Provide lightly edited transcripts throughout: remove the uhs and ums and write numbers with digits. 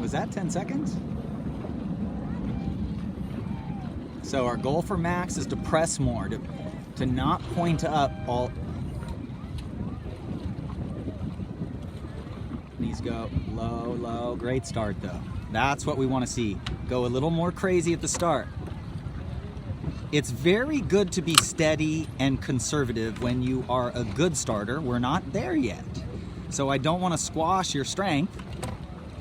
Was that 10 seconds? So our goal for Max is to press more, to not point up all. Knees go low, low. Great start though. That's what we want to see. Go a little more crazy at the start. It's very good to be steady and conservative when you are a good starter. We're not there yet. So I don't want to squash your strength,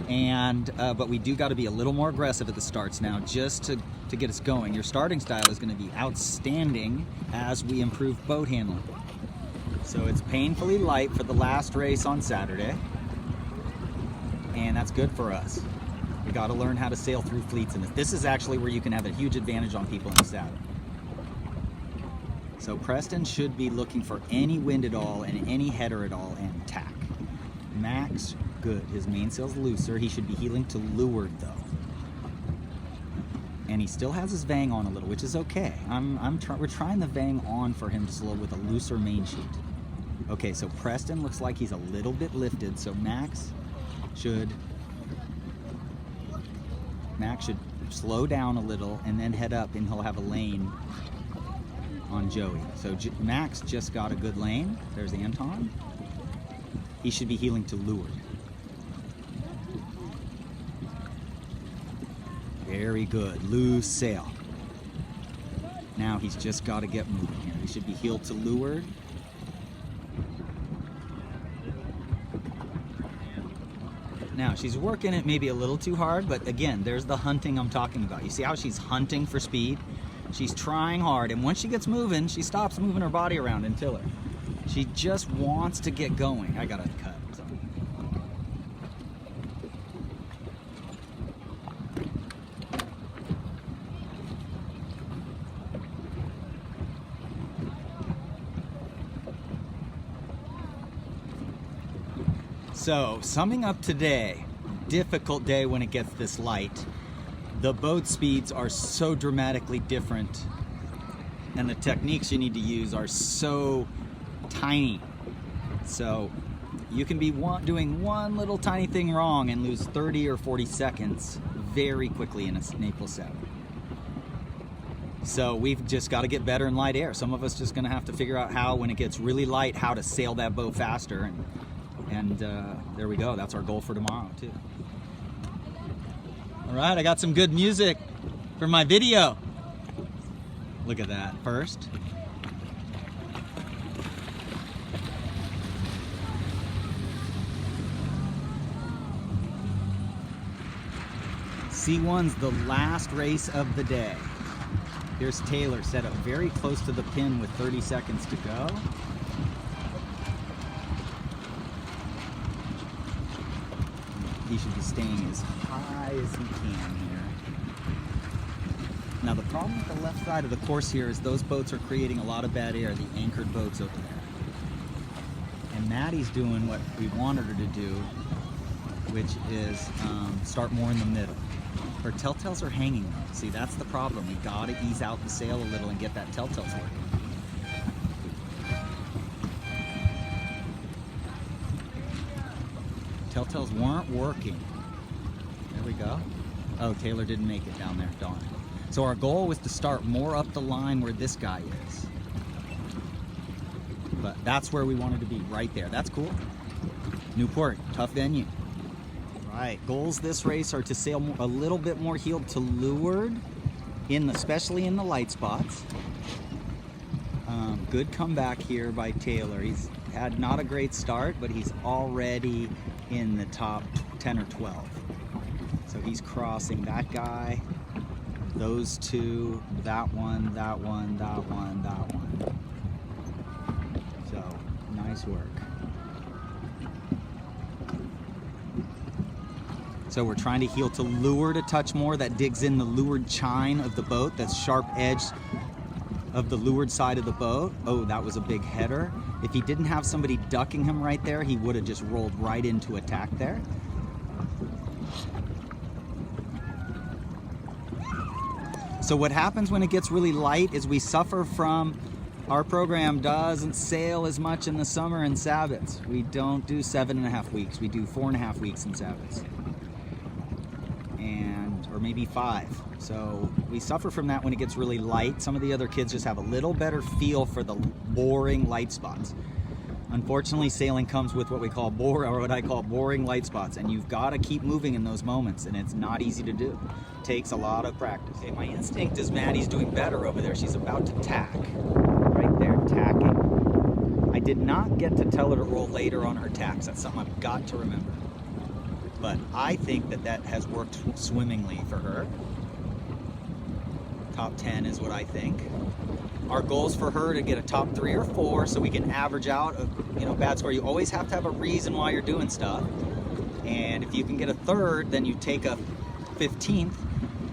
but we do got to be a little more aggressive at the starts now just to get us going. Your starting style is going to be outstanding as we improve boat handling. So it's painfully light for the last race on Saturday, and that's good for us. We got to learn how to sail through fleets in this. This is actually where you can have a huge advantage on people in the saddle. So Preston should be looking for any wind at all and any header at all and tack. Max, good. His mainsail's looser. He should be heeling to leeward though. And he still has his vang on a little, which is okay. We're trying the vang on for him slow with a looser main sheet. Okay, so Preston looks like he's a little bit lifted, so Max should slow down a little and then head up, and he'll have a lane on Joey. So Max just got a good lane. There's Anton. He should be heeling to leeward. Very good. Loose sail. Now he's just got to get moving here. He should be heeled to leeward. Now she's working it maybe a little too hard, but again, there's the hunting I'm talking about. You see how she's hunting for speed? She's trying hard, and once she gets moving, she stops moving her body around in tiller. She just wants to get going. I gotta cut. So, summing up today, difficult day when it gets this light. The boat speeds are so dramatically different, and the techniques you need to use are so tiny. So you can be doing one little tiny thing wrong and lose 30 or 40 seconds very quickly in a Naples saddle. So we've just got to get better in light air. Some of us just going to have to figure out how, when it gets really light, how to sail that boat faster. And there we go. That's our goal for tomorrow too. All right, I got some good music for my video. Look at that first. C1's the last race of the day. Here's Taylor set up very close to the pin with 30 seconds to go. He should be staying as high as he can here. Now the problem with the left side of the course here is those boats are creating a lot of bad air, the anchored boats over there. And Maddie's doing what we wanted her to do, which is start more in the middle. Her telltales are hanging though. See, that's the problem. We gotta ease out the sail a little and get that telltales working. Telltales weren't working. There we go. Oh, Taylor didn't make it down there, darn. So our goal was to start more up the line where this guy is. But that's where we wanted to be, right there. That's cool. Newport, tough venue. Right, goals this race are to sail a little bit more heeled to leeward, especially in the light spots. Good comeback here by Taylor. He's had not a great start, but he's already in the top 10 or 12. So he's crossing that guy, those two, that one, that one, that one, that one. So, nice work. So we're trying to heel to leeward a touch more. That digs in the leeward chine of the boat, that sharp edge of the leeward side of the boat. Oh, that was a big header. If he didn't have somebody ducking him right there, he would have just rolled right into attack there. So what happens when it gets really light is we suffer from, our program doesn't sail as much in the summer in Sabots. We don't do 7.5 weeks, we do 4.5 weeks in Sabots. or maybe 5. So we suffer from that when it gets really light. Some of the other kids just have a little better feel for the boring light spots. Unfortunately, sailing comes with what we call what I call boring light spots, and you've got to keep moving in those moments, and it's not easy to do. It takes a lot of practice. Okay, my instinct is Maddie's doing better over there. She's about to tack. Right there, tacking. I did not get to tell her to roll later on her tacks. That's something I've got to remember. But I think that has worked swimmingly for her. Top 10 is what I think. Our goal is for her to get a top 3 or 4 so we can average out a bad score. You always have to have a reason why you're doing stuff. And if you can get a 3rd, then you take a 15th,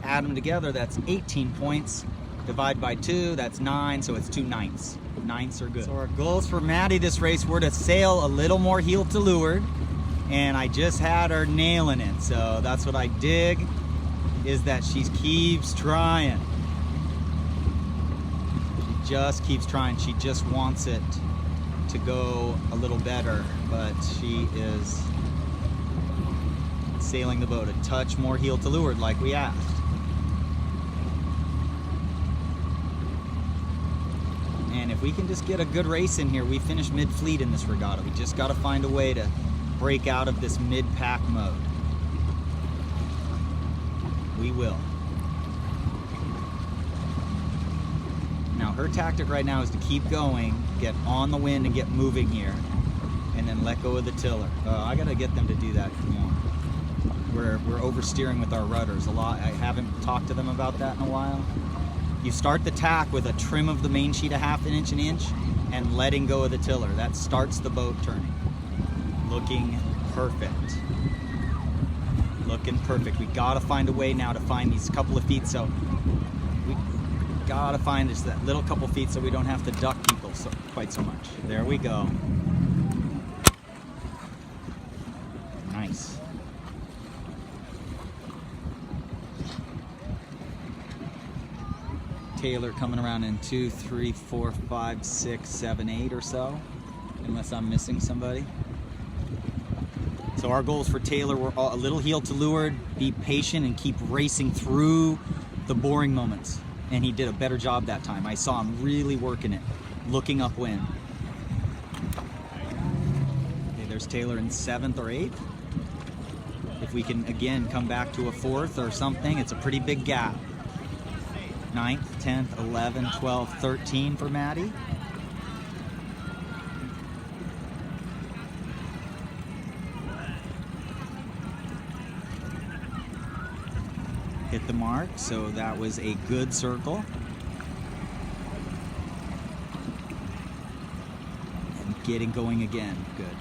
add them together, that's 18 points. Divide by 2, that's 9, so it's 2 9ths. 9ths are good. So our goals for Maddie this race were to sail a little more heel to leeward, and I just had her nailing it. So that's what I dig, is that she keeps trying. She just keeps trying. She just wants it to go a little better, but she is sailing the boat a touch more heel to leeward like we asked. And if we can just get a good race in here, we finish mid-fleet in this regatta. We just got to find a way to break out of this mid-pack mode. We will. Now her tactic right now is to keep going, get on the wind and get moving here, and then let go of the tiller. I gotta get them to do that more. We're oversteering with our rudders a lot. I haven't talked to them about that in a while. You start the tack with a trim of the main sheet 1/2 inch, 1 inch, and letting go of the tiller. That starts the boat turning. Looking perfect. Looking perfect. We gotta find a way now to find these couple of feet, so we gotta find just that little couple feet so we don't have to duck people quite so much. There we go. Nice. Taylor coming around in 2, 3, 4, 5, 6, 7, 8 or so, unless I'm missing somebody. So our goals for Taylor were a little heel to leeward, be patient, and keep racing through the boring moments. And he did a better job that time. I saw him really working it, looking upwind. Okay, there's Taylor in 7th or 8th. If we can, again, come back to a 4th or something, it's a pretty big gap. 9th, 10th, 11, 12, 13 for Maddie. Hit the mark, so that was a good circle. And getting going again, good.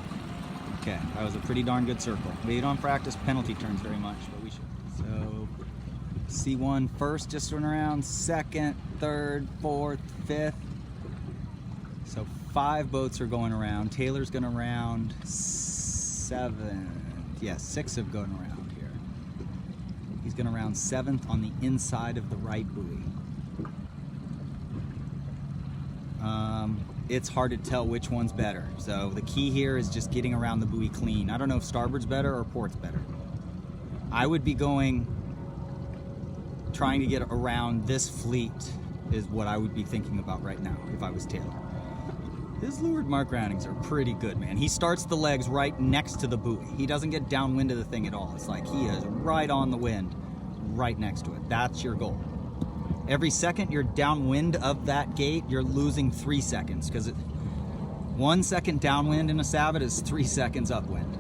Okay, that was a pretty darn good circle. We don't practice penalty turns very much, but we should. So C1 first, just went around, 2nd, 3rd, 4th, 5th. So 5 boats are going around. Taylor's going around 7. Yes, 6 have gone around here. He's going around 7th on the inside of the right buoy. It's hard to tell which one's better. So the key here is just getting around the buoy clean. I don't know if starboard's better or port's better. I would be trying to get around this fleet is what I would be thinking about right now if I was Taylor. His leeward mark roundings are pretty good, man. He starts the legs right next to the buoy. He doesn't get downwind of the thing at all. It's like he is right on the wind, right next to it. That's your goal. Every second you're downwind of that gate, you're losing 3 seconds, because 1 second downwind in a Sabot is 3 seconds upwind.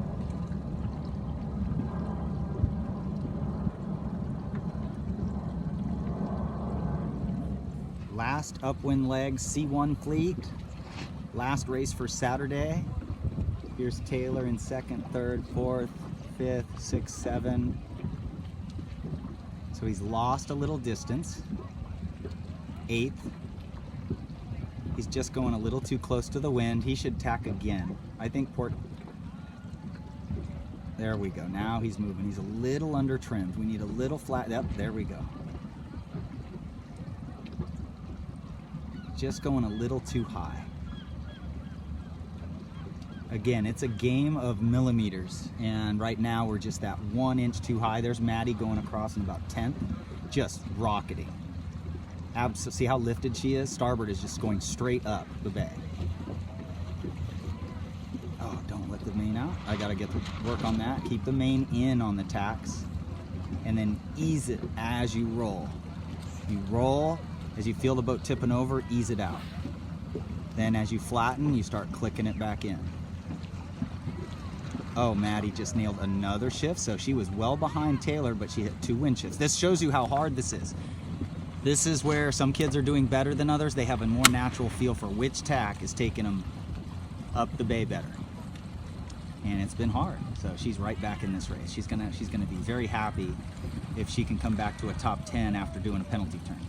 Last upwind leg, C1 fleet. Last race for Saturday. Here's Taylor in 2nd, 3rd, 4th, 5th, 6th, 7. So he's lost a little distance. 8th. He's just going a little too close to the wind. He should tack again. I think port. There we go. Now he's moving. He's a little under trimmed. We need a little flat. Yep, there we go. Just going a little too high. Again, it's a game of millimeters, and right now we're just that 1 inch too high. There's Maddie going across in about 10th, just rocketing. See how lifted she is? Starboard is just going straight up the bay. Oh, don't let the main out. I gotta get to work on that. Keep the main in on the tacks, and then ease it as you roll. You roll, as you feel the boat tipping over, ease it out. Then as you flatten, you start clicking it back in. Oh, Maddie just nailed another shift, so she was well behind Taylor, but she hit 2 wind shifts. This shows you how hard this is. This is where some kids are doing better than others. They have a more natural feel for which tack is taking them up the bay better. And it's been hard, so she's right back in this race. She's gonna be very happy if she can come back to a top 10 after doing a penalty turn.